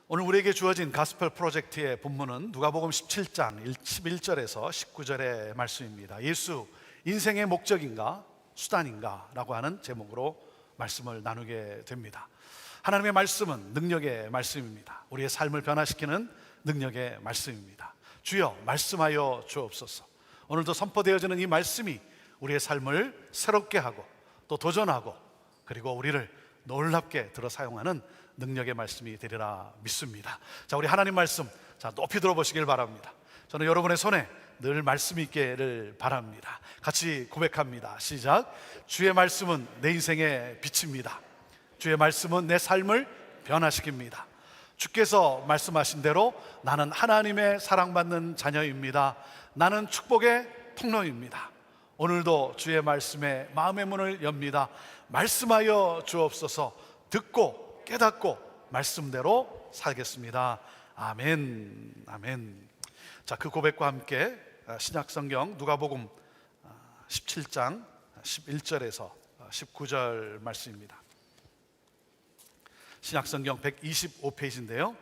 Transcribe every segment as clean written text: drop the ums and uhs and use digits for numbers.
오늘 우리에게 주어진 가스펠 프로젝트의 본문은 누가복음 17장 11절에서 19절의 말씀입니다. 예수, 인생의 목적인가 수단인가 라고 하는 제목으로 말씀을 나누게 됩니다. 하나님의 말씀은 능력의 말씀입니다. 우리의 삶을 변화시키는 능력의 말씀입니다. 주여 말씀하여 주옵소서. 오늘도 선포되어지는 이 말씀이 우리의 삶을 새롭게 하고 또 도전하고 그리고 우리를 놀랍게 들어 사용하는 능력의 말씀이 되리라 믿습니다. 자, 우리 하나님 말씀 높이 들어보시길 바랍니다. 저는 여러분의 손에 늘 말씀이 있기를 바랍니다. 같이 고백합니다. 시작. 주의 말씀은 내 인생의 빛입니다. 주의 말씀은 내 삶을 변화시킵니다. 주께서 말씀하신 대로 나는 하나님의 사랑받는 자녀입니다. 나는 축복의 통로입니다. 오늘도 주의 말씀에 마음의 문을 엽니다. 말씀하여 주옵소서. 듣고 깨닫고 말씀대로 살겠습니다. 아멘. 아멘. 자, 그 고백과 함께 신약성경 누가복음 17장 11절에서 19절 말씀입니다. 신약성경 125페이지인데요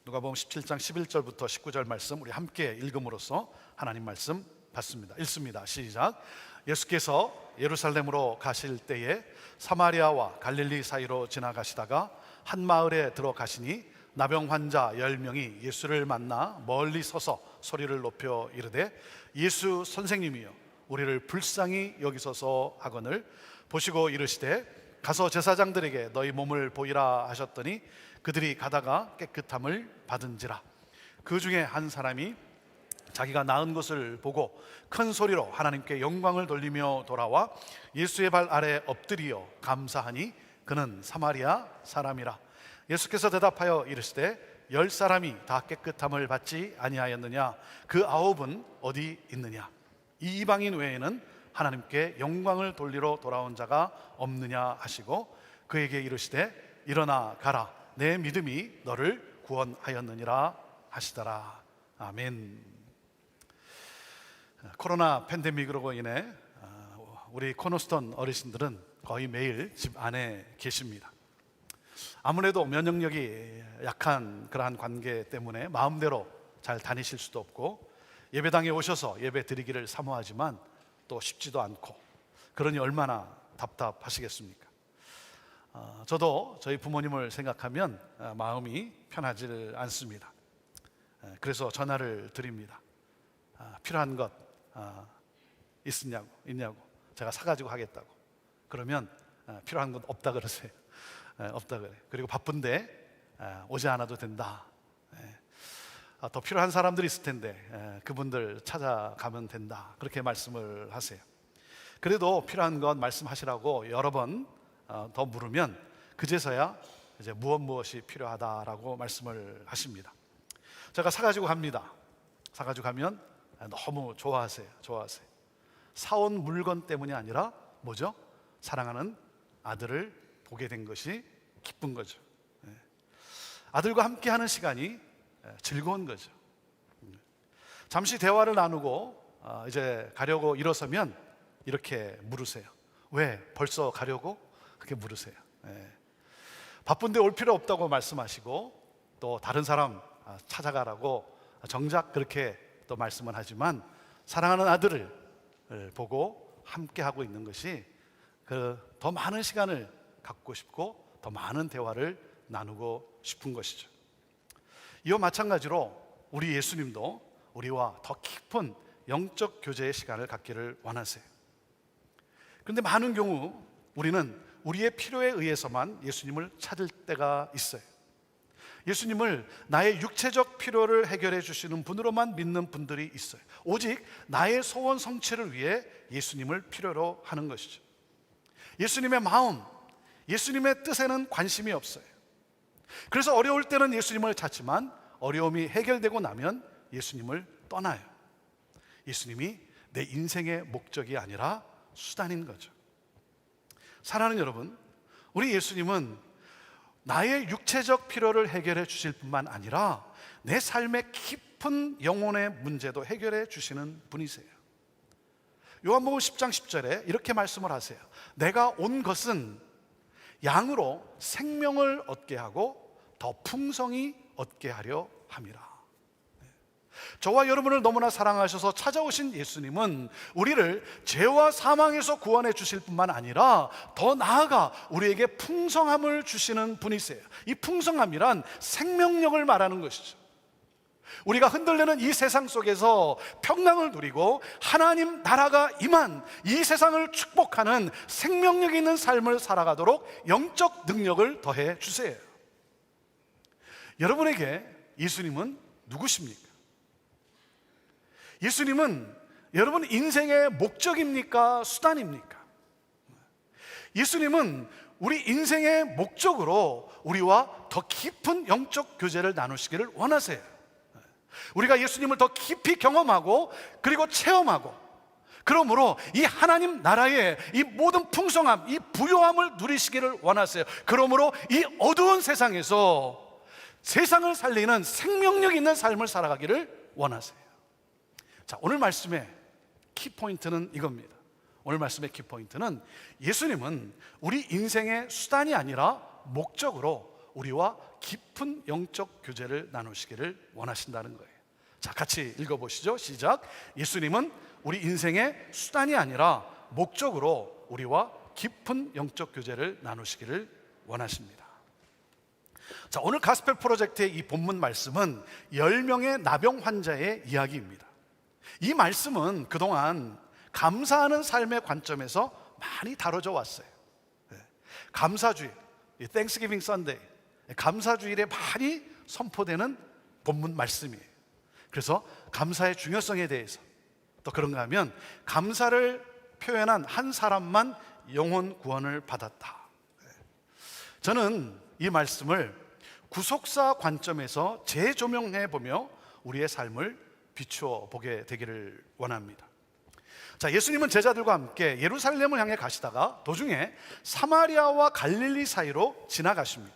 누가복음 17장 11절부터 19절 말씀 우리 함께 읽음으로써 하나님 말씀 받습니다. 읽습니다. 시작. 예수께서 예루살렘으로 가실 때에 사마리아와 갈릴리 사이로 지나가시다가 한 마을에 들어가시니 나병 환자 10명이 예수를 만나 멀리 서서 소리를 높여 이르되 예수 선생님이여 우리를 불쌍히 여기소서 하거늘 보시고 이르시되 가서 제사장들에게 너희 몸을 보이라 하셨더니 그들이 가다가 깨끗함을 받은지라. 그 중에 한 사람이 자기가 나은 것을 보고 큰 소리로 하나님께 영광을 돌리며 돌아와 예수의 발 아래 엎드리어 감사하니 그는 사마리아 사람이라. 예수께서 대답하여 이르시되 10사람이 다 깨끗함을 받지 아니하였느냐? 그 9은 어디 있느냐? 이 이방인 외에는 하나님께 영광을 돌리러 돌아온 자가 없느냐 하시고 그에게 이르시되 일어나 가라 내 믿음이 너를 구원하였느니라 하시더라. 아멘. 코로나 팬데믹으로 인해 우리 코너스톤 어르신들은 거의 매일 집 안에 계십니다. 아무래도 면역력이 약한 그러한 관계 때문에 마음대로 잘 다니실 수도 없고 예배당에 오셔서 예배 드리기를 사모하지만 또 쉽지도 않고 그러니 얼마나 답답하시겠습니까? 저도 저희 부모님을 생각하면 마음이 편하지 않습니다. 그래서 전화를 드립니다. 필요한 것 있냐고 제가 사가지고 하겠다고. 그러면 필요한 건 없다 그러세요. 없다 그래. 그리고 바쁜데 오지 않아도 된다. 더 필요한 사람들이 있을 텐데 그분들 찾아가면 된다. 그렇게 말씀을 하세요. 그래도 필요한 건 말씀하시라고 여러 번 더 물으면 그제서야 이제 무엇이 필요하다라고 말씀을 하십니다. 제가 사가지고 갑니다. 사가지고 가면 너무 좋아하세요. 사온 물건 때문이 아니라 뭐죠? 사랑하는 아들을 보게 된 것이 기쁜 거죠. 아들과 함께하는 시간이 즐거운 거죠. 잠시 대화를 나누고 이제 가려고 일어서면 이렇게 물으세요. 왜 벌써 가려고? 그렇게 물으세요. 바쁜데 올 필요 없다고 말씀하시고 또 다른 사람 찾아가라고 정작 그렇게 또 말씀을 하지만 사랑하는 아들을 보고 함께하고 있는 것이 더 많은 시간을 갖고 싶고 더 많은 대화를 나누고 싶은 것이죠. 이와 마찬가지로 우리 예수님도 우리와 더 깊은 영적 교제의 시간을 갖기를 원하세요. 그런데 많은 경우 우리는 우리의 필요에 의해서만 예수님을 찾을 때가 있어요. 예수님을 나의 육체적 필요를 해결해 주시는 분으로만 믿는 분들이 있어요. 오직 나의 소원 성취를 위해 예수님을 필요로 하는 것이죠. 예수님의 마음, 예수님의 뜻에는 관심이 없어요. 그래서 어려울 때는 예수님을 찾지만 어려움이 해결되고 나면 예수님을 떠나요. 예수님이 내 인생의 목적이 아니라 수단인 거죠. 사랑하는 여러분, 우리 예수님은 나의 육체적 필요를 해결해 주실 뿐만 아니라 내 삶의 깊은 영혼의 문제도 해결해 주시는 분이세요. 요한복음 10장 10절에 이렇게 말씀을 하세요. 내가 온 것은 양으로 생명을 얻게 하고 더 풍성히 얻게 하려 함이라. 저와 여러분을 너무나 사랑하셔서 찾아오신 예수님은 우리를 죄와 사망에서 구원해 주실 뿐만 아니라 더 나아가 우리에게 풍성함을 주시는 분이세요. 이 풍성함이란 생명력을 말하는 것이죠. 우리가 흔들리는 이 세상 속에서 평강을 누리고 하나님 나라가 임한 이 세상을 축복하는 생명력 있는 삶을 살아가도록 영적 능력을 더해 주세요. 여러분에게 예수님은 누구십니까? 예수님은 여러분 인생의 목적입니까? 수단입니까? 예수님은 우리 인생의 목적으로 우리와 더 깊은 영적 교제를 나누시기를 원하세요. 우리가 예수님을 더 깊이 경험하고 그리고 체험하고, 그러므로 이 하나님 나라의 이 모든 풍성함, 이 부요함을 누리시기를 원하세요. 그러므로 이 어두운 세상에서 세상을 살리는 생명력 있는 삶을 살아가기를 원하세요. 자, 오늘 말씀의 키포인트는 이겁니다. 오늘 말씀의 키포인트는 예수님은 우리 인생의 수단이 아니라 목적으로 우리와 깊은 영적 교제를 나누시기를 원하신다는 거예요. 자, 같이 읽어보시죠. 시작. 예수님은 우리 인생의 수단이 아니라 목적으로 우리와 깊은 영적 교제를 나누시기를 원하십니다. 자, 오늘 가스펠 프로젝트의 이 본문 말씀은 10명의 나병 환자의 이야기입니다. 이 말씀은 그동안 감사하는 삶의 관점에서 많이 다뤄져 왔어요. 감사주일, Thanksgiving Sunday, 감사주일에 많이 선포되는 본문 말씀이에요. 그래서 감사의 중요성에 대해서, 또 그런가 하면 감사를 표현한 한 사람만 영혼 구원을 받았다. 저는 이 말씀을 구속사 관점에서 재조명해 보며 우리의 삶을 비추어 보게 되기를 원합니다. 자, 예수님은 제자들과 함께 예루살렘을 향해 가시다가 도중에 사마리아와 갈릴리 사이로 지나가십니다.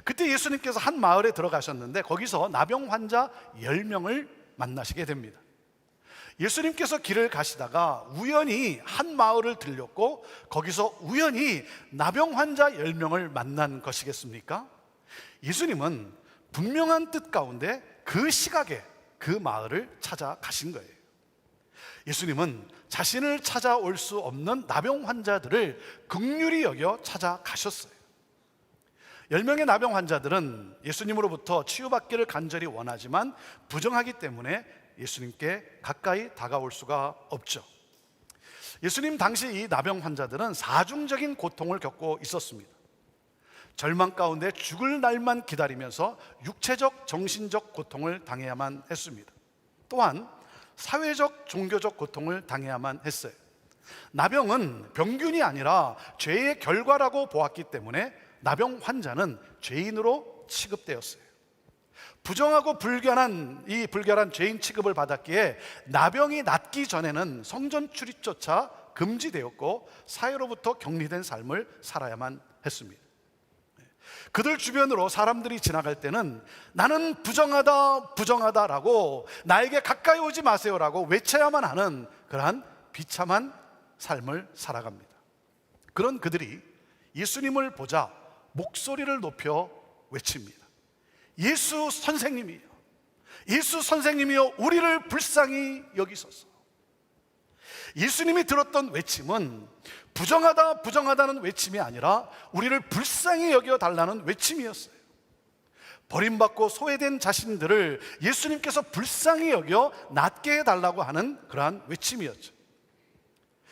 그때 예수님께서 한 마을에 들어가셨는데 거기서 나병 환자 10명을 만나시게 됩니다. 예수님께서 길을 가시다가 우연히 한 마을을 들렸고 거기서 우연히 나병 환자 10명을 만난 것이겠습니까? 예수님은 분명한 뜻 가운데 그 시각에 그 마을을 찾아가신 거예요. 예수님은 자신을 찾아올 수 없는 나병 환자들을 긍휼히 여겨 찾아가셨어요. 10명의 나병 환자들은 예수님으로부터 치유받기를 간절히 원하지만 부정하기 때문에 예수님께 가까이 다가올 수가 없죠. 예수님 당시 이 나병 환자들은 사중적인 고통을 겪고 있었습니다. 절망 가운데 죽을 날만 기다리면서 육체적, 정신적 고통을 당해야만 했습니다. 또한 사회적, 종교적 고통을 당해야만 했어요. 나병은 병균이 아니라 죄의 결과라고 보았기 때문에 나병 환자는 죄인으로 취급되었어요. 부정하고 불결한 죄인 취급을 받았기에 나병이 낫기 전에는 성전 출입조차 금지되었고 사회로부터 격리된 삶을 살아야만 했습니다. 그들 주변으로 사람들이 지나갈 때는 나는 부정하다라고 나에게 가까이 오지 마세요라고 외쳐야만 하는 그러한 비참한 삶을 살아갑니다. 그런 그들이 예수님을 보자 목소리를 높여 외칩니다. 예수 선생님이요, 예수 선생님이요, 우리를 불쌍히 여기소서. 예수님이 들었던 외침은 부정하다는 외침이 아니라 우리를 불쌍히 여겨달라는 외침이었어요. 버림받고 소외된 자신들을 예수님께서 불쌍히 여겨 낫게 해달라고 하는 그러한 외침이었죠.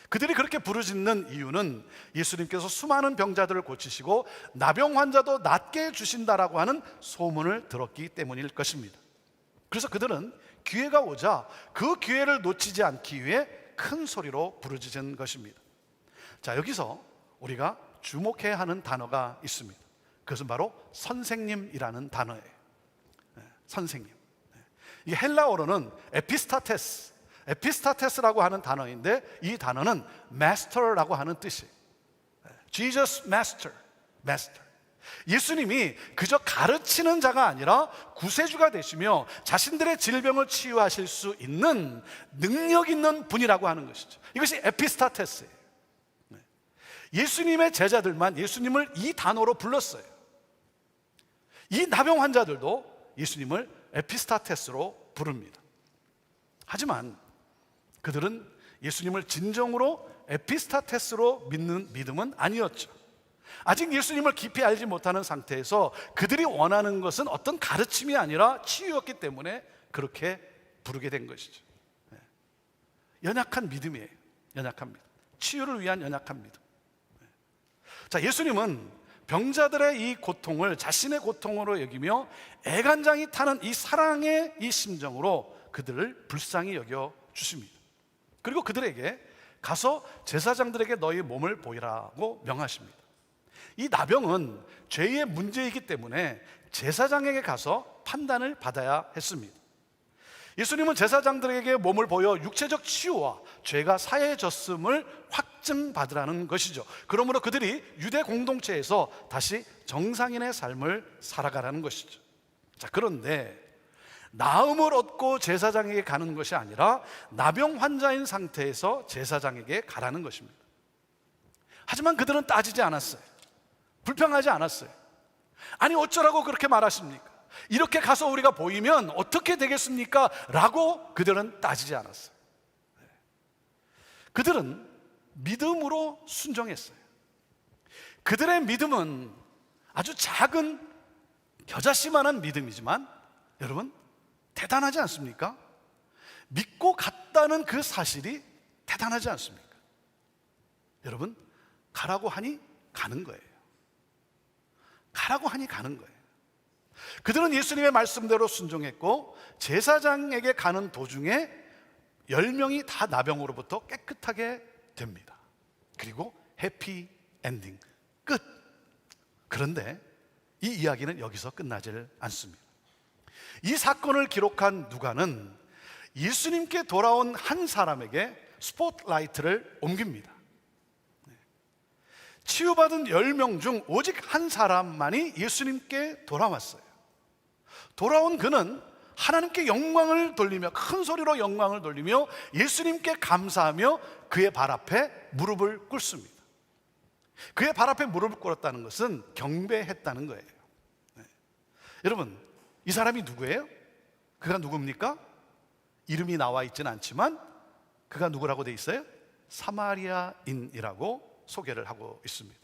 그들이 그렇게 부르짖는 이유는 예수님께서 수많은 병자들을 고치시고 나병 환자도 낫게 해주신다라고 하는 소문을 들었기 때문일 것입니다. 그래서 그들은 기회가 오자 그 기회를 놓치지 않기 위해 큰 소리로 부르짖은 것입니다. 자, 여기서 우리가 주목해야 하는 단어가 있습니다. 그것은 바로 선생님이라는 단어예요. 선생님. 이 헬라어로는 에피스타테스라고 하는 단어인데 이 단어는 master라고 하는 뜻이에요. Jesus Master. 예수님이 그저 가르치는 자가 아니라 구세주가 되시며 자신들의 질병을 치유하실 수 있는 능력 있는 분이라고 하는 것이죠. 이것이 에피스타테스예요. 예수님의 제자들만 예수님을 이 단어로 불렀어요. 이 나병 환자들도 예수님을 에피스타테스로 부릅니다. 하지만 그들은 예수님을 진정으로 에피스타테스로 믿는 믿음은 아니었죠. 아직 예수님을 깊이 알지 못하는 상태에서 그들이 원하는 것은 어떤 가르침이 아니라 치유였기 때문에 그렇게 부르게 된 것이죠. 연약한 믿음이에요. 연약한 믿음. 치유를 위한 연약한 믿음. 자, 예수님은 병자들의 이 고통을 자신의 고통으로 여기며 애간장이 타는 이 사랑의 이 심정으로 그들을 불쌍히 여겨 주십니다. 그리고 그들에게 가서 제사장들에게 너희 몸을 보이라고 명하십니다. 이 나병은 죄의 문제이기 때문에 제사장에게 가서 판단을 받아야 했습니다. 예수님은 제사장들에게 몸을 보여 육체적 치유와 죄가 사해졌음을 확증받으라는 것이죠. 그러므로 그들이 유대 공동체에서 다시 정상인의 삶을 살아가라는 것이죠. 자, 그런데 나음을 얻고 제사장에게 가는 것이 아니라 나병 환자인 상태에서 제사장에게 가라는 것입니다. 하지만 그들은 따지지 않았어요. 불평하지 않았어요. 아니, 어쩌라고 그렇게 말하십니까? 이렇게 가서 우리가 보이면 어떻게 되겠습니까? 라고 그들은 따지지 않았어요. 그들은 믿음으로 순종했어요. 그들의 믿음은 아주 작은 겨자씨만한 믿음이지만 여러분, 대단하지 않습니까? 믿고 갔다는 그 사실이 대단하지 않습니까? 여러분, 가라고 하니 가는 거예요. 가라고 하니 가는 거예요. 그들은 예수님의 말씀대로 순종했고 제사장에게 가는 도중에 10명이 다 나병으로부터 깨끗하게 됩니다. 그리고 해피 엔딩, 끝. 그런데 이 이야기는 여기서 끝나질 않습니다. 이 사건을 기록한 누가는 예수님께 돌아온 한 사람에게 스포트라이트를 옮깁니다. 치유받은 10명 중 오직 한 사람만이 예수님께 돌아왔어요. 돌아온 그는 하나님께 영광을 돌리며 큰 소리로 영광을 돌리며 예수님께 감사하며 그의 발 앞에 무릎을 꿇습니다. 그의 발 앞에 무릎을 꿇었다는 것은 경배했다는 거예요. 여러분, 이 사람이 누구예요? 그가 누굽니까? 이름이 나와 있지는 않지만 그가 누구라고 돼 있어요? 사마리아인이라고 소개를 하고 있습니다.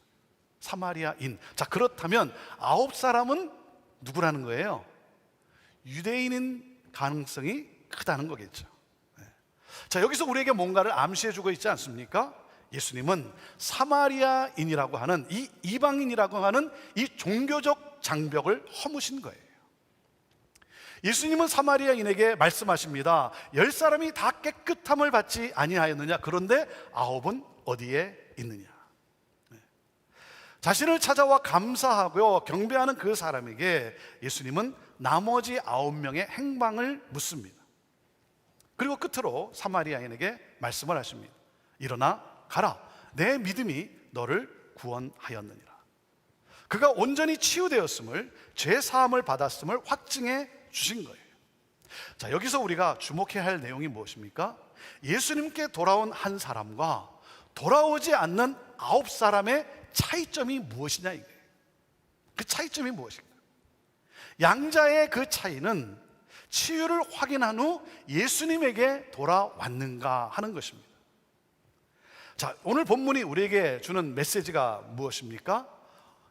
사마리아인. 자, 그렇다면 9사람은 누구라는 거예요? 유대인인 가능성이 크다는 거겠죠. 자, 여기서 우리에게 뭔가를 암시해주고 있지 않습니까? 예수님은 사마리아인이라고 하는 이 이방인이라고 하는 이 종교적 장벽을 허무신 거예요. 예수님은 사마리아인에게 말씀하십니다. 10사람이 다 깨끗함을 받지 아니하였느냐? 그런데 9은 어디에 있느냐? 자신을 찾아와 감사하고 경배하는 그 사람에게 예수님은 나머지 9명의 행방을 묻습니다. 그리고 끝으로 사마리아인에게 말씀을 하십니다. 일어나 가라, 내 믿음이 너를 구원하였느니라. 그가 온전히 치유되었음을, 죄사함을 받았음을 확증해 주신 거예요. 자, 여기서 우리가 주목해야 할 내용이 무엇입니까? 예수님께 돌아온 한 사람과 돌아오지 않는 9사람의 차이점이 무엇이냐 이거예요. 그 차이점이 무엇인가? 양자의 그 차이는 치유를 확인한 후 예수님에게 돌아왔는가 하는 것입니다. 자, 오늘 본문이 우리에게 주는 메시지가 무엇입니까?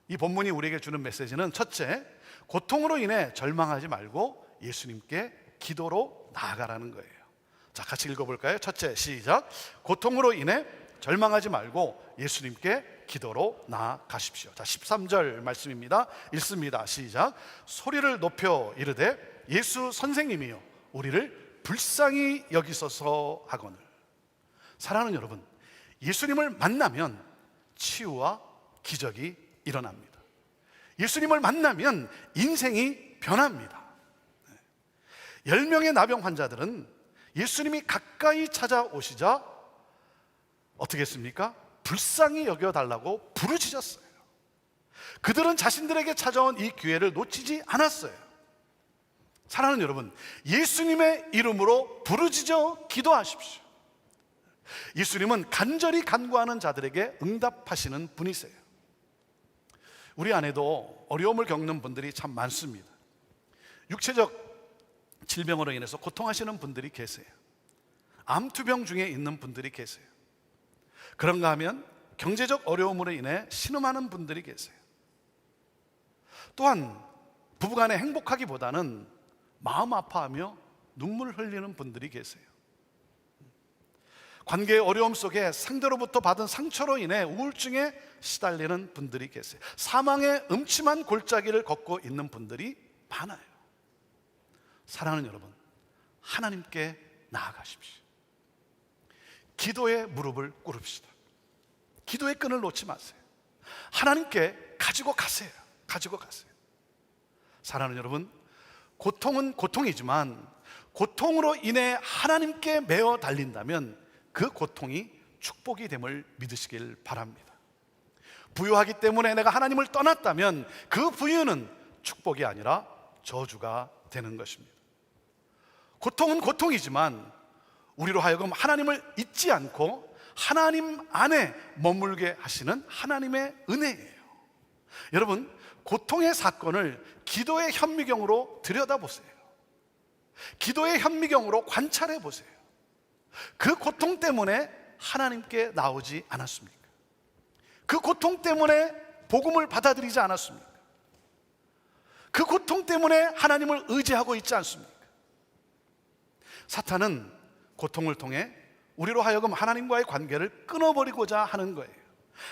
이 본문이 우리에게 주는 메시지는 첫째, 고통으로 인해 절망하지 말고 예수님께 기도로 나아가라는 거예요. 자, 같이 읽어볼까요? 첫째, 시작. 고통으로 인해 절망하지 말고 예수님께 기도로 나아가십시오. 자, 13절 말씀입니다. 읽습니다. 시작. 소리를 높여 이르되 예수 선생님이여 우리를 불쌍히 여기소서 하거늘. 사랑하는 여러분, 예수님을 만나면 치유와 기적이 일어납니다. 예수님을 만나면 인생이 변합니다. 10명의 나병 환자들은 예수님이 가까이 찾아오시자 어떻게 했습니까? 불쌍히 여겨달라고 부르짖었어요. 그들은 자신들에게 찾아온 이 기회를 놓치지 않았어요. 사랑하는 여러분, 예수님의 이름으로 부르짖어 기도하십시오. 예수님은 간절히 간구하는 자들에게 응답하시는 분이세요. 우리 안에도 어려움을 겪는 분들이 참 많습니다. 육체적 질병으로 인해서 고통하시는 분들이 계세요. 암투병 중에 있는 분들이 계세요. 그런가 하면 경제적 어려움으로 인해 신음하는 분들이 계세요. 또한 부부간에 행복하기보다는 마음 아파하며 눈물 흘리는 분들이 계세요. 관계의 어려움 속에 상대로부터 받은 상처로 인해 우울증에 시달리는 분들이 계세요. 사망의 음침한 골짜기를 걷고 있는 분들이 많아요. 사랑하는 여러분, 하나님께 나아가십시오. 기도의 무릎을 꿇읍시다. 기도의 끈을 놓지 마세요. 하나님께 가지고 가세요. 가지고 가세요. 사랑하는 여러분, 고통은 고통이지만 고통으로 인해 하나님께 매어 달린다면 그 고통이 축복이 됨을 믿으시길 바랍니다. 부유하기 때문에 내가 하나님을 떠났다면 그 부유는 축복이 아니라 저주가 되는 것입니다. 고통은 고통이지만 우리로 하여금 하나님을 잊지 않고 하나님 안에 머물게 하시는 하나님의 은혜예요. 여러분, 고통의 사건을 기도의 현미경으로 들여다보세요. 기도의 현미경으로 관찰해 보세요. 그 고통 때문에 하나님께 나오지 않았습니까? 그 고통 때문에 복음을 받아들이지 않았습니까? 그 고통 때문에 하나님을 의지하고 있지 않습니까? 사탄은 고통을 통해 우리로 하여금 하나님과의 관계를 끊어버리고자 하는 거예요.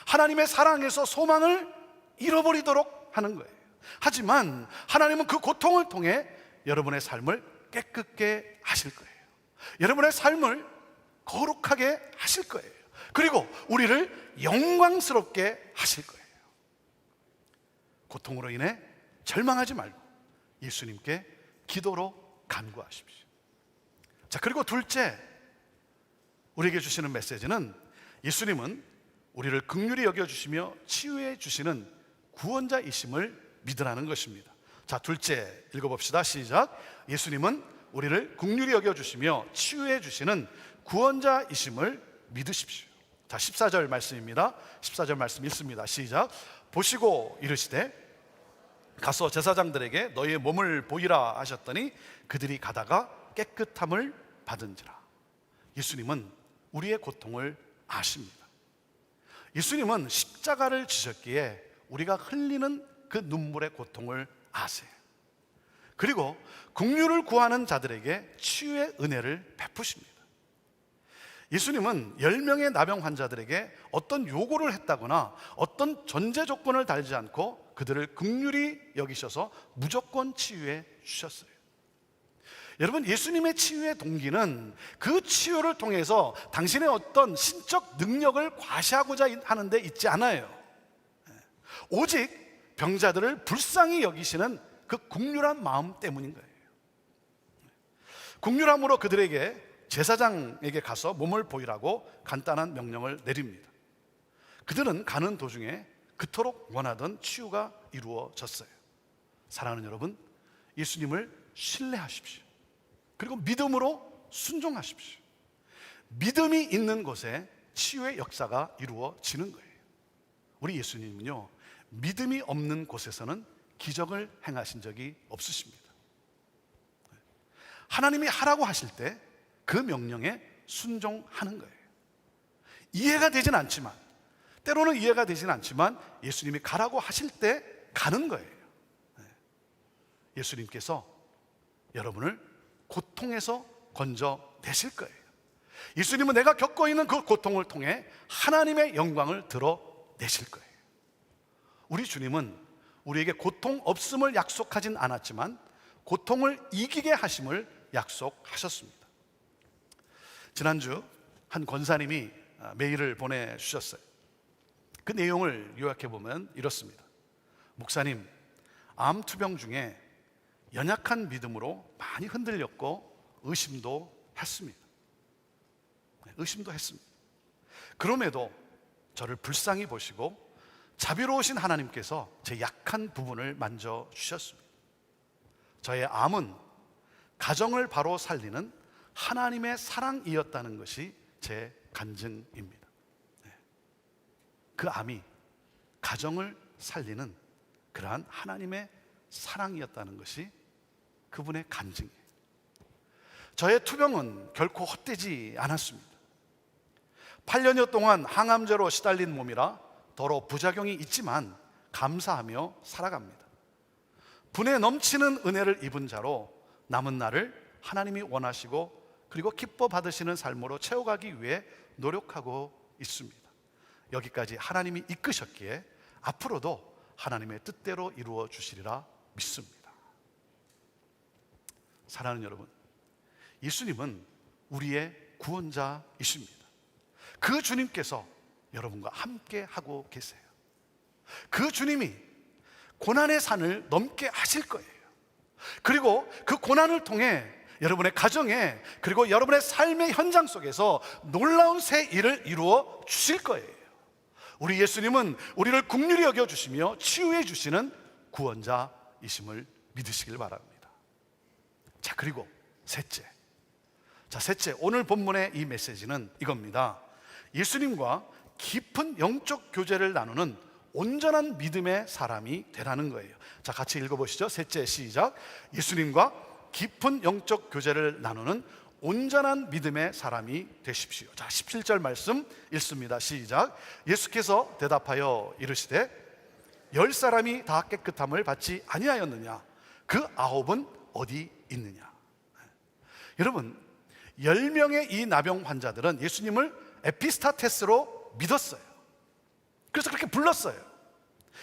하나님의 사랑에서 소망을 잃어버리도록 하는 거예요. 하지만 하나님은 그 고통을 통해 여러분의 삶을 깨끗게 하실 거예요. 여러분의 삶을 거룩하게 하실 거예요. 그리고 우리를 영광스럽게 하실 거예요. 고통으로 인해 절망하지 말고 예수님께 기도로 간구하십시오. 자, 그리고 둘째, 우리에게 주시는 메시지는 예수님은 우리를 긍휼히 여겨주시며 치유해 주시는 구원자이심을 믿으라는 것입니다. 자, 둘째 읽어봅시다. 시작. 예수님은 우리를 긍휼히 여겨주시며 치유해 주시는 구원자이심을 믿으십시오. 자, 14절 말씀입니다. 14절 말씀 읽습니다. 시작. 보시고 이르시되 가서 제사장들에게 너희의 몸을 보이라 하셨더니 그들이 가다가 깨끗함을 받은지라. 예수님은 우리의 고통을 아십니다. 예수님은 십자가를 지셨기에 우리가 흘리는 그 눈물의 고통을 아세요. 그리고 긍휼을 구하는 자들에게 치유의 은혜를 베푸십니다. 예수님은 10명의 나병 환자들에게 어떤 요구를 했다거나 어떤 전제 조건을 달지 않고 그들을 긍휼히 여기셔서 무조건 치유해 주셨어요. 여러분, 예수님의 치유의 동기는 그 치유를 통해서 당신의 어떤 신적 능력을 과시하고자 하는 데 있지 않아요. 오직 병자들을 불쌍히 여기시는 그 긍휼한 마음 때문인 거예요. 긍휼함으로 그들에게 제사장에게 가서 몸을 보이라고 간단한 명령을 내립니다. 그들은 가는 도중에 그토록 원하던 치유가 이루어졌어요. 사랑하는 여러분, 예수님을 신뢰하십시오. 그리고 믿음으로 순종하십시오. 믿음이 있는 곳에 치유의 역사가 이루어지는 거예요. 우리 예수님은요, 믿음이 없는 곳에서는 기적을 행하신 적이 없으십니다. 하나님이 하라고 하실 때 그 명령에 순종하는 거예요. 이해가 되진 않지만, 때로는 이해가 되진 않지만 예수님이 가라고 하실 때 가는 거예요. 예수님께서 여러분을 고통에서 건져내실 거예요. 예수님은 내가 겪고 있는 그 고통을 통해 하나님의 영광을 드러내실 거예요. 우리 주님은 우리에게 고통 없음을 약속하진 않았지만 고통을 이기게 하심을 약속하셨습니다. 지난주 한 권사님이 메일을 보내주셨어요. 그 내용을 요약해 보면 이렇습니다. 목사님, 암투병 중에 연약한 믿음으로 많이 흔들렸고 의심도 했습니다. 의심도 했습니다. 그럼에도 저를 불쌍히 보시고 자비로우신 하나님께서 제 약한 부분을 만져주셨습니다. 저의 암은 가정을 바로 살리는 하나님의 사랑이었다는 것이 제 간증입니다. 그 암이 가정을 살리는 그러한 하나님의 사랑이었다는 것이 그분의 간증이에요. 저의 투병은 결코 헛되지 않았습니다. 8년여 동안 항암제로 시달린 몸이라 더러 부작용이 있지만 감사하며 살아갑니다. 분에 넘치는 은혜를 입은 자로 남은 날을 하나님이 원하시고 그리고 기뻐 받으시는 삶으로 채워가기 위해 노력하고 있습니다. 여기까지 하나님이 이끄셨기에 앞으로도 하나님의 뜻대로 이루어 주시리라 믿습니다. 사랑하는 여러분, 예수님은 우리의 구원자이십니다. 그 주님께서 여러분과 함께 하고 계세요. 그 주님이 고난의 산을 넘게 하실 거예요. 그리고 그 고난을 통해 여러분의 가정에, 그리고 여러분의 삶의 현장 속에서 놀라운 새 일을 이루어 주실 거예요. 우리 예수님은 우리를 긍휼히 여겨주시며 치유해 주시는 구원자이심을 믿으시길 바랍니다. 자, 그리고 셋째, 오늘 본문의 이 메시지는 이겁니다. 예수님과 깊은 영적 교제를 나누는 온전한 믿음의 사람이 되라는 거예요. 자, 같이 읽어보시죠. 셋째, 시작. 예수님과 깊은 영적 교제를 나누는 온전한 믿음의 사람이 되십시오. 자, 17절 말씀 읽습니다. 시작. 예수께서 대답하여 이르시되 10사람이 다 깨끗함을 받지 아니하였느냐? 그 9은 어디 있느냐? 여러분, 10명의 이 나병 환자들은 예수님을 에피스타테스로 믿었어요. 그래서 그렇게 불렀어요.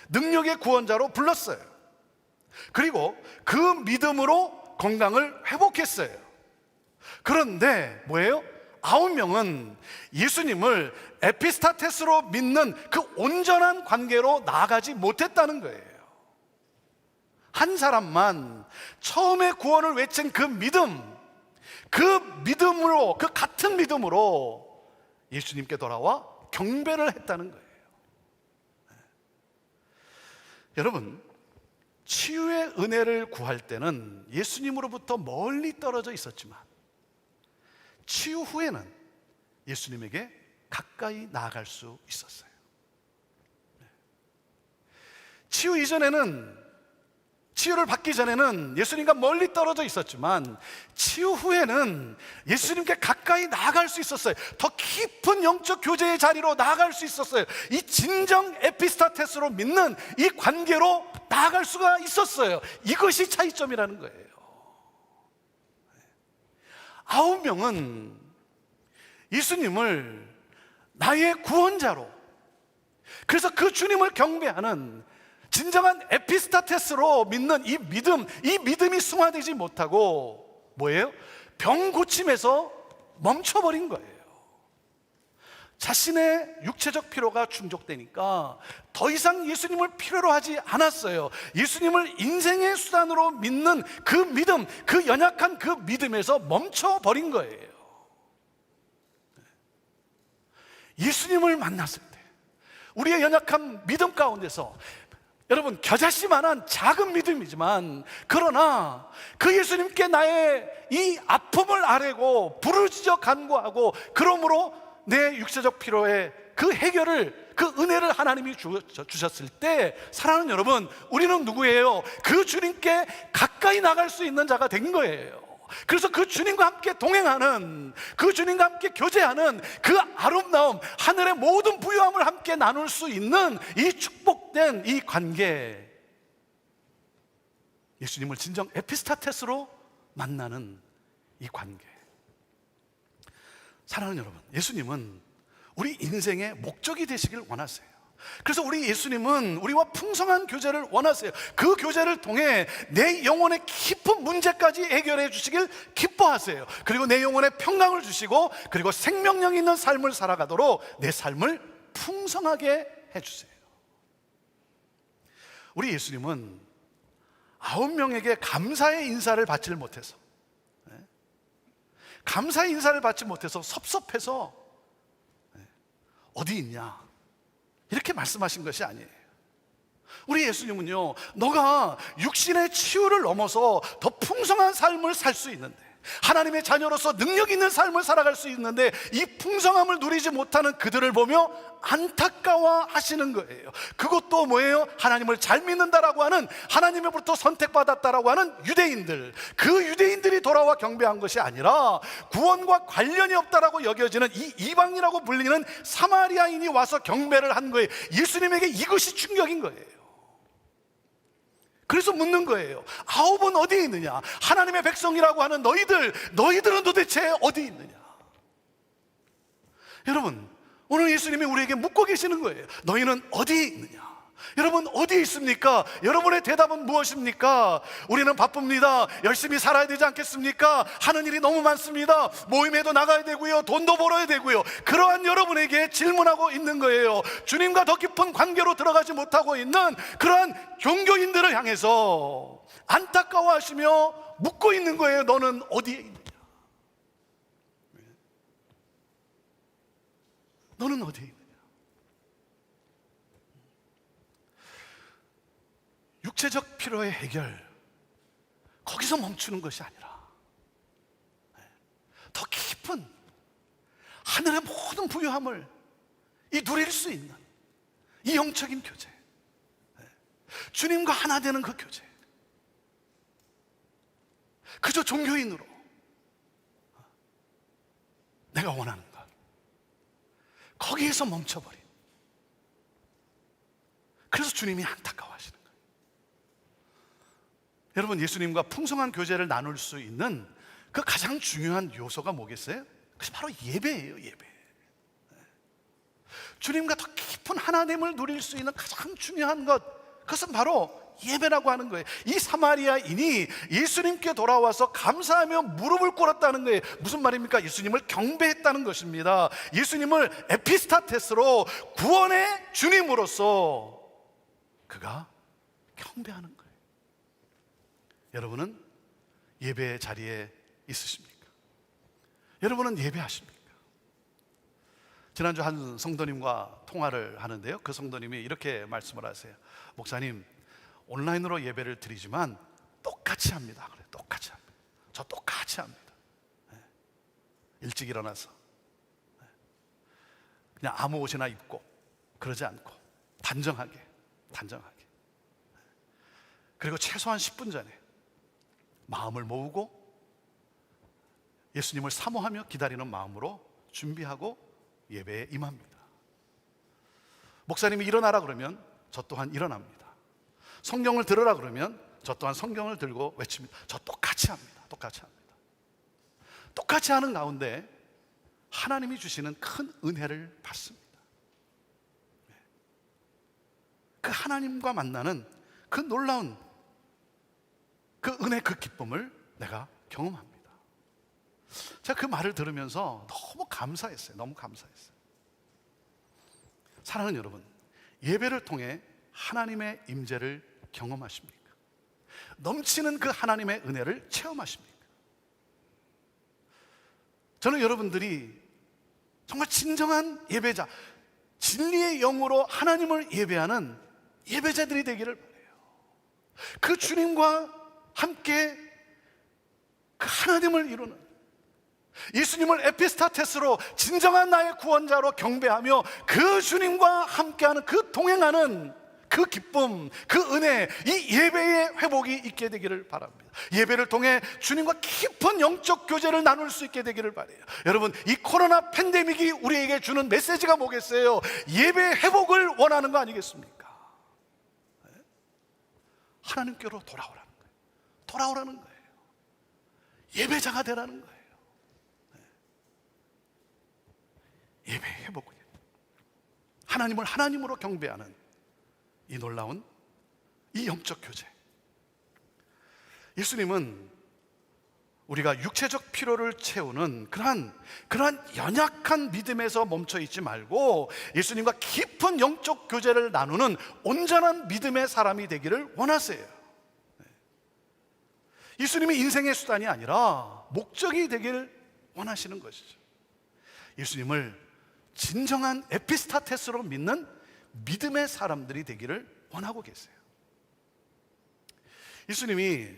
능력의 구원자로 불렀어요. 그리고 그 믿음으로 건강을 회복했어요. 그런데 뭐예요? 9명은 예수님을 에피스타테스로 믿는 그 온전한 관계로 나아가지 못했다는 거예요. 한 사람만 처음에 구원을 외친 그 믿음으로, 그 같은 믿음으로 예수님께 돌아와 경배를 했다는 거예요. 여러분, 치유의 은혜를 구할 때는 예수님으로부터 멀리 떨어져 있었지만 치유 후에는 예수님에게 가까이 나아갈 수 있었어요. 치유 이전에는, 치유를 받기 전에는 예수님과 멀리 떨어져 있었지만 치유 후에는 예수님께 가까이 나아갈 수 있었어요. 더 깊은 영적 교제의 자리로 나아갈 수 있었어요. 이 진정 에피스타테스로 믿는 이 관계로 나아갈 수가 있었어요. 이것이 차이점이라는 거예요. 9명은 예수님을 나의 구원자로, 그래서 그 주님을 경배하는 진정한 에피스타테스로 믿는 이 믿음이 승화되지 못하고 뭐예요? 병 고침에서 멈춰버린 거예요. 자신의 육체적 필요가 충족되니까 더 이상 예수님을 필요로 하지 않았어요. 예수님을 인생의 수단으로 믿는 그 믿음, 그 연약한 그 믿음에서 멈춰버린 거예요. 예수님을 만났을 때 우리의 연약한 믿음 가운데서, 여러분, 겨자씨만한 작은 믿음이지만, 그러나 그 예수님께 나의 이 아픔을 아뢰고 부르짖어 간구하고, 그러므로 내 육체적 필요에 그 해결을, 그 은혜를 하나님이 주셨을 때, 사랑하는 여러분, 우리는 누구예요? 그 주님께 가까이 나갈 수 있는 자가 된 거예요. 그래서 그 주님과 함께 동행하는, 그 주님과 함께 교제하는 그 아름다움, 하늘의 모든 부유함을 함께 나눌 수 있는 이 축복된 이 관계, 예수님을 진정 에피스타테스로 만나는 이 관계. 사랑하는 여러분, 예수님은 우리 인생의 목적이 되시길 원하세요. 그래서 우리 예수님은 우리와 풍성한 교제를 원하세요. 그 교제를 통해 내 영혼의 깊은 문제까지 해결해 주시길 기뻐하세요. 그리고 내 영혼에 평강을 주시고, 그리고 생명력 있는 삶을 살아가도록 내 삶을 풍성하게 해주세요. 우리 예수님은 9명에게 감사의 인사를 받지를 못해서, 감사의 인사를 받지 못해서 섭섭해서 어디 있냐 이렇게 말씀하신 것이 아니에요. 우리 예수님은요, 너가 육신의 치유를 넘어서 더 풍성한 삶을 살 수 있는데, 하나님의 자녀로서 능력 있는 삶을 살아갈 수 있는데 이 풍성함을 누리지 못하는 그들을 보며 안타까워 하시는 거예요. 그것도 뭐예요? 하나님을 잘 믿는다라고 하는, 하나님으로부터 선택받았다라고 하는 유대인들, 그 유대인들이 돌아와 경배한 것이 아니라 구원과 관련이 없다라고 여겨지는 이 이방이라고 불리는 사마리아인이 와서 경배를 한 거예요. 예수님에게 이것이 충격인 거예요. 그래서 묻는 거예요. 아홉은 어디에 있느냐? 하나님의 백성이라고 하는 너희들은 도대체 어디 있느냐? 여러분, 오늘 예수님이 우리에게 묻고 계시는 거예요. 너희는 어디에 있느냐? 여러분, 어디에 있습니까? 여러분의 대답은 무엇입니까? 우리는 바쁩니다. 열심히 살아야 되지 않겠습니까? 하는 일이 너무 많습니다. 모임에도 나가야 되고요, 돈도 벌어야 되고요. 그러한 여러분에게 질문하고 있는 거예요. 주님과 더 깊은 관계로 들어가지 못하고 있는 그러한 종교인들을 향해서 안타까워하시며 묻고 있는 거예요. 너는 어디에 있느냐? 너는 어디에 있느냐? 육체적 필요의 해결, 거기서 멈추는 것이 아니라 더 깊은 하늘의 모든 부유함을 누릴 수 있는 이 영적인 교제, 주님과 하나 되는 그 교제, 그저 종교인으로 내가 원하는 것, 거기에서 멈춰버린, 그래서 주님이 안타까워하시는 거예요. 여러분, 예수님과 풍성한 교제를 나눌 수 있는 그 가장 중요한 요소가 뭐겠어요? 그것이 바로 예배예요. 예배. 주님과 더 깊은 하나됨을 누릴 수 있는 가장 중요한 것, 그것은 바로 예배라고 하는 거예요. 이 사마리아인이 예수님께 돌아와서 감사하며 무릎을 꿇었다는 거예요. 무슨 말입니까? 예수님을 경배했다는 것입니다. 예수님을 에피스타테스로, 구원의 주님으로서 그가 경배하는 거예요. 여러분은 예배 자리에 있으십니까? 여러분은 예배하십니까? 지난주 한 성도님과 통화를 하는데요, 그 성도님이 이렇게 말씀을 하세요. 목사님, 온라인으로 예배를 드리지만 똑같이 합니다. 그래, 똑같이 합니다. 저 똑같이 합니다. 일찍 일어나서 그냥 아무 옷이나 입고 그러지 않고 단정하게 그리고 최소한 10분 전에 마음을 모으고 예수님을 사모하며 기다리는 마음으로 준비하고 예배에 임합니다. 목사님이 일어나라 그러면 저 또한 일어납니다. 성경을 들으라 그러면 저 또한 성경을 들고 외칩니다. 저 똑같이 합니다. 똑같이 하는 가운데 하나님이 주시는 큰 은혜를 받습니다. 그 하나님과 만나는 그 놀라운 그 은혜, 그 기쁨을 내가 경험합니다. 제가 그 말을 들으면서 너무 감사했어요. 사랑하는 여러분, 예배를 통해 하나님의 임재를 경험하십니까? 넘치는 그 하나님의 은혜를 체험하십니까? 저는 여러분들이 정말 진정한 예배자, 진리의 영으로 하나님을 예배하는 예배자들이 되기를 바라요. 그 주님과 함께 그 하나님을 이루는, 예수님을 에피스타테스로 진정한 나의 구원자로 경배하며 그 주님과 함께하는, 그 동행하는 그 기쁨, 그 은혜, 이 예배의 회복이 있게 되기를 바랍니다. 예배를 통해 주님과 깊은 영적 교제를 나눌 수 있게 되기를 바라요. 여러분, 이 코로나 팬데믹이 우리에게 주는 메시지가 뭐겠어요? 예배 회복을 원하는 거 아니겠습니까? 하나님께로 돌아오라는 거예요. 예배자가 되라는 거예요. 예배 회복을, 하나님을 하나님으로 경배하는 이 놀라운 이 영적 교제. 예수님은 우리가 육체적 필요를 채우는 그러한 연약한 믿음에서 멈춰 있지 말고 예수님과 깊은 영적 교제를 나누는 온전한 믿음의 사람이 되기를 원하세요. 예수님이 인생의 수단이 아니라 목적이 되기를 원하시는 것이죠. 예수님을 진정한 에피스타테스로 믿는 믿음의 사람들이 되기를 원하고 계세요. 예수님이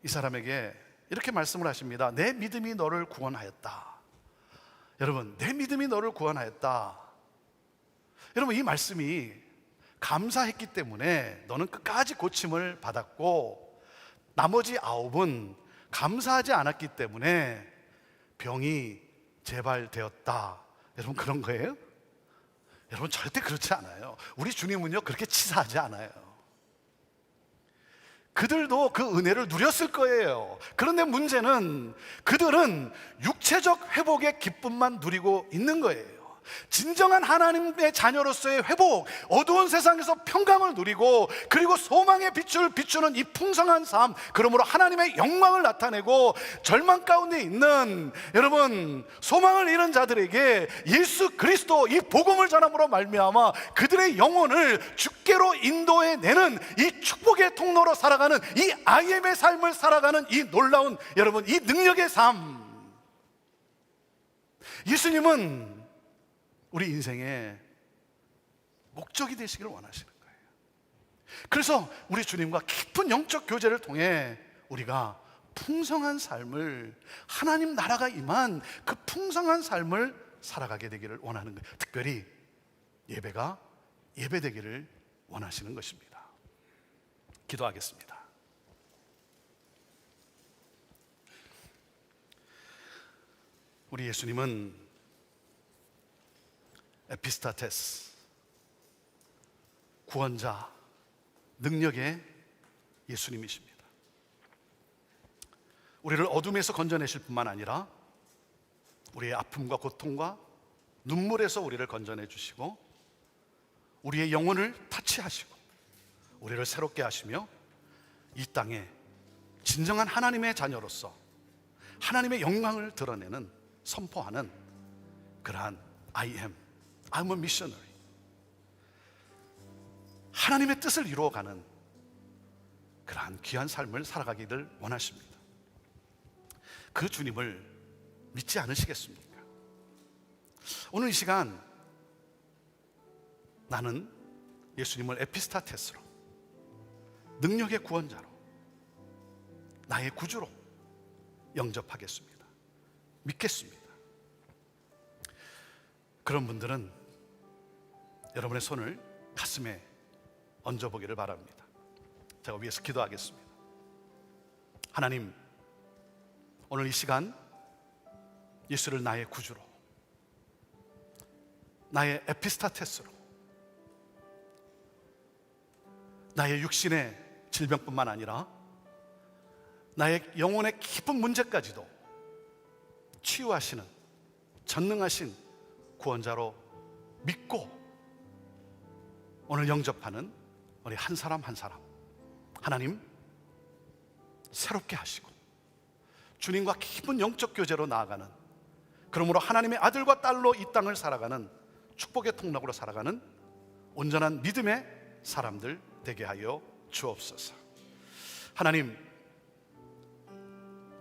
이 사람에게, 이렇게 말씀을 하십니다. 내 믿음이 너를 구원하였다. 여러분, 내 믿음이 너를 구원하였다. 여러분, 이 말씀이 감사했기 때문에 너는 끝까지 고침을 받았고, 나머지 9은 감사하지 않았기 때문에 병이 재발되었다. 여러분, 그런 거예요? 여러분, 절대 그렇지 않아요. 우리 주님은요, 그렇게 치사하지 않아요. 그들도 그 은혜를 누렸을 거예요. 그런데 문제는 그들은 육체적 회복의 기쁨만 누리고 있는 거예요. 진정한 하나님의 자녀로서의 회복, 어두운 세상에서 평강을 누리고, 그리고 소망의 빛을 비추는 이 풍성한 삶, 그러므로 하나님의 영광을 나타내고 절망 가운데 있는 여러분, 소망을 잃은 자들에게 예수 그리스도 이 복음을 전함으로 말미암아 그들의 영혼을 주께로 인도해내는 이 축복의 통로로 살아가는 이 IM의 삶을 살아가는 이 놀라운 여러분, 이 능력의 삶. 예수님은 우리 인생의 목적이 되시기를 원하시는 거예요. 그래서 우리 주님과 깊은 영적 교제를 통해 우리가 풍성한 삶을, 하나님 나라가 임한 그 풍성한 삶을 살아가게 되기를 원하는 거예요. 특별히 예배가 예배되기를 원하시는 것입니다. 기도하겠습니다. 우리 예수님은 에피스타테스, 구원자, 능력의 예수님이십니다. 우리를 어둠에서 건져내실 뿐만 아니라 우리의 아픔과 고통과 눈물에서 우리를 건져내 주시고, 우리의 영혼을 타치하시고 우리를 새롭게 하시며, 이 땅에 진정한 하나님의 자녀로서 하나님의 영광을 드러내는, 선포하는 그러한 I'm a missionary, 하나님의 뜻을 이루어가는 그러한 귀한 삶을 살아가기를 원하십니다. 그 주님을 믿지 않으시겠습니까? 오늘 이 시간 나는 예수님을 에피스타테스로, 능력의 구원자로, 나의 구주로 영접하겠습니다. 믿겠습니다. 그런 분들은 여러분의 손을 가슴에 얹어보기를 바랍니다. 제가 위에서 기도하겠습니다. 하나님, 오늘 이 시간 예수를 나의 구주로, 나의 에피스타테스로, 나의 육신의 질병뿐만 아니라 나의 영혼의 깊은 문제까지도 치유하시는 전능하신 구원자로 믿고 오늘 영접하는 우리 한 사람 한 사람, 하나님 새롭게 하시고 주님과 깊은 영적 교제로 나아가는, 그러므로 하나님의 아들과 딸로 이 땅을 살아가는, 축복의 통로로 살아가는 온전한 믿음의 사람들 되게 하여 주옵소서. 하나님,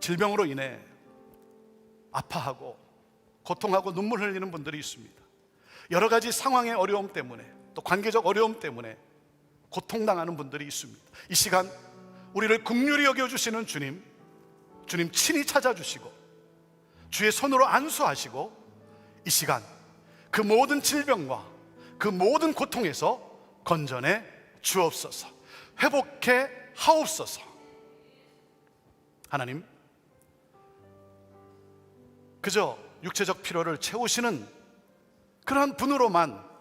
질병으로 인해 아파하고 고통하고 눈물 흘리는 분들이 있습니다. 여러 가지 상황의 어려움 때문에, 또 관계적 어려움 때문에 고통당하는 분들이 있습니다. 이 시간 우리를 긍휼히 여겨주시는 주님 친히 찾아주시고 주의 손으로 안수하시고, 이 시간 그 모든 질병과 그 모든 고통에서 건져내 주옵소서. 회복해 하옵소서. 하나님, 그저 육체적 필요를 채우시는 그러한 분으로만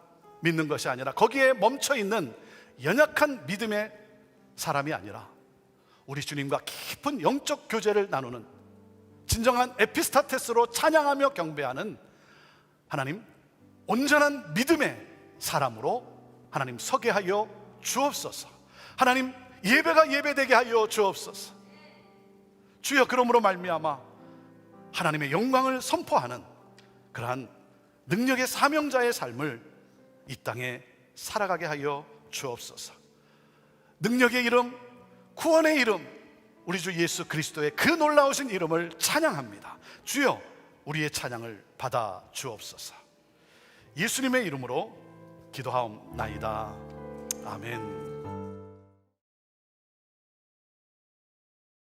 믿는 것이 아니라, 거기에 멈춰있는 연약한 믿음의 사람이 아니라 우리 주님과 깊은 영적 교제를 나누는 진정한 에피스타테스로 찬양하며 경배하는 하나님, 온전한 믿음의 사람으로 하나님 서게 하여 주옵소서. 하나님, 예배가 예배되게 하여 주옵소서. 주여, 그러므로 말미암아 하나님의 영광을 선포하는 그러한 능력의 사명자의 삶을 이 땅에 살아가게 하여 주옵소서. 능력의 이름, 구원의 이름, 우리 주 예수 그리스도의 그 놀라우신 이름을 찬양합니다. 주여, 우리의 찬양을 받아 주옵소서. 예수님의 이름으로 기도하옵나이다. 아멘.